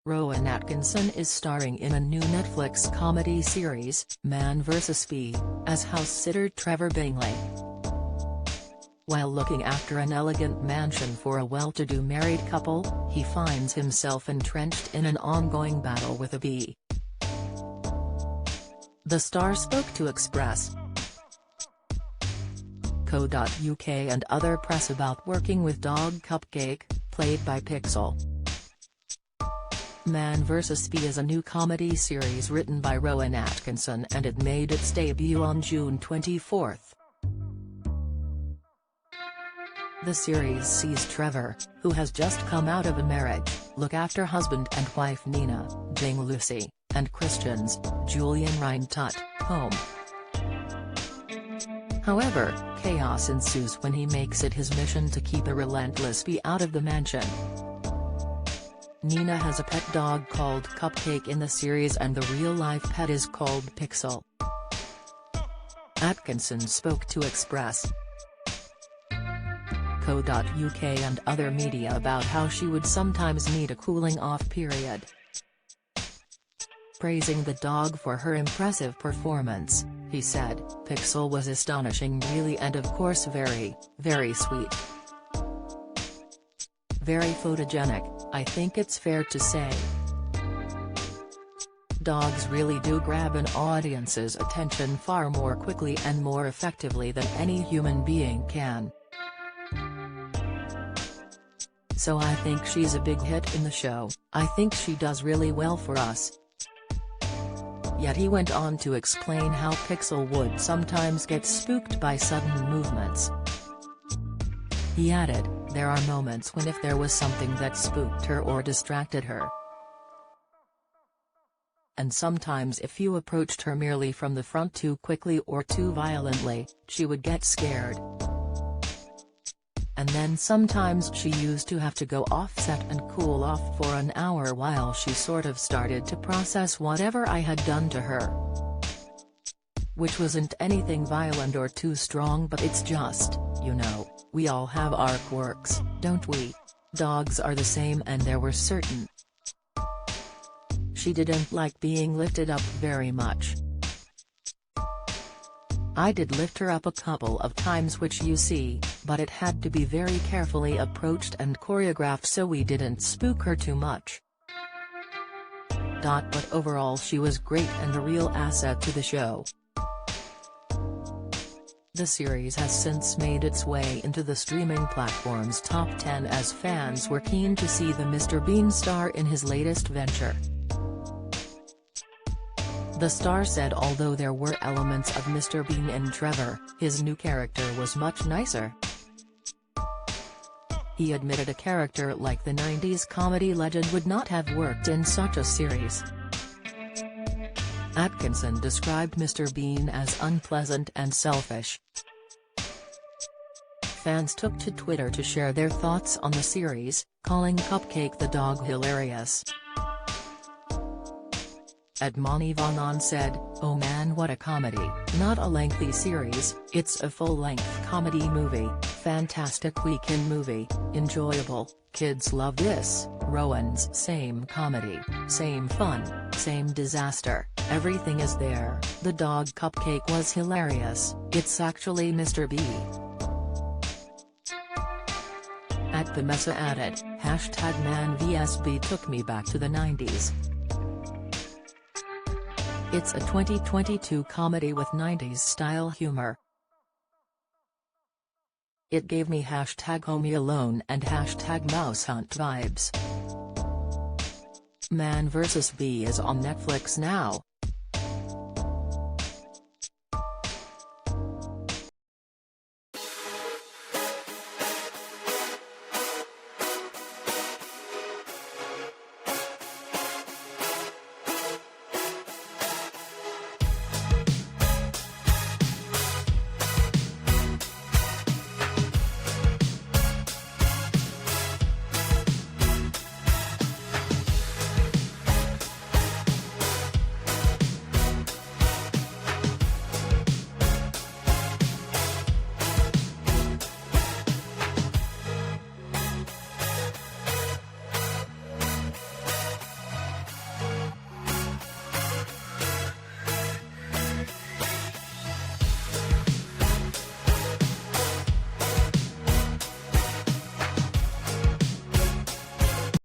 Rowan Atkinson is starring in a new Netflix comedy series, Man vs. Bee, as house-sitter Trevor Bingley. While looking after an elegant mansion for a well-to-do married couple, he finds himself entrenched in an ongoing battle with a bee. The star spoke to Express.co.uk and other press about working with dog Cupcake, played by Pixel. Man vs. Bee is a new comedy series written by Rowan Atkinson and it made its debut on June 24. The series sees Trevor, who has just come out of a marriage, look after husband and wife Nina, Jing Lucy, and Christian's, Julian Reintut, home. However, chaos ensues when he makes it his mission to keep a relentless bee out of the mansion. Nina has a pet dog called Cupcake in the series and the real-life pet is called Pixel. Atkinson spoke to Express.co.uk and other media about how she would sometimes need a cooling-off period. Praising the dog for her impressive performance, he said, "Pixel was astonishing really and of course very, very sweet. Very photogenic, I think it's fair to say. Dogs really do grab an audience's attention far more quickly and more effectively than any human being can. So I think she's a big hit in the show, I think she does really well for us." Yet he went on to explain how Pixel would sometimes get spooked by sudden movements. He added, "There are moments when if there was something that spooked her or distracted her. And sometimes if you approached her merely from the front too quickly or too violently, she would get scared. And then sometimes she used to have to go off-set and cool off for an hour while she sort of started to process whatever I had done to her. Which wasn't anything violent or too strong but it's just, you know, we all have our quirks, don't we? Dogs are the same and there were certain. She didn't like being lifted up very much. I did lift her up a couple of times which you see, but it had to be very carefully approached and choreographed so we didn't spook her too much. But overall she was great and a real asset to the show." The series has since made its way into the streaming platform's top 10 as fans were keen to see the Mr. Bean star in his latest venture. The star said although there were elements of Mr. Bean in Trevor, his new character was much nicer. He admitted a character like the 90s comedy legend would not have worked in such a series. Atkinson described Mr. Bean as unpleasant and selfish. Fans took to Twitter to share their thoughts on the series, calling Cupcake the dog hilarious. Edmoni Vanon said, "Oh man, what a comedy, not a lengthy series, it's a full-length comedy movie, fantastic weekend movie, enjoyable, kids love this, Rowan's same comedy, same fun, same disaster, everything is there, the dog Cupcake was hilarious, it's actually Mr. B." At the Mesa added, #ManVSB took me back to the 90s. It's a 2022 comedy with 90s-style humor. It gave me #Home Alone and #Mouse Hunt vibes. Man vs. Bee is on Netflix now.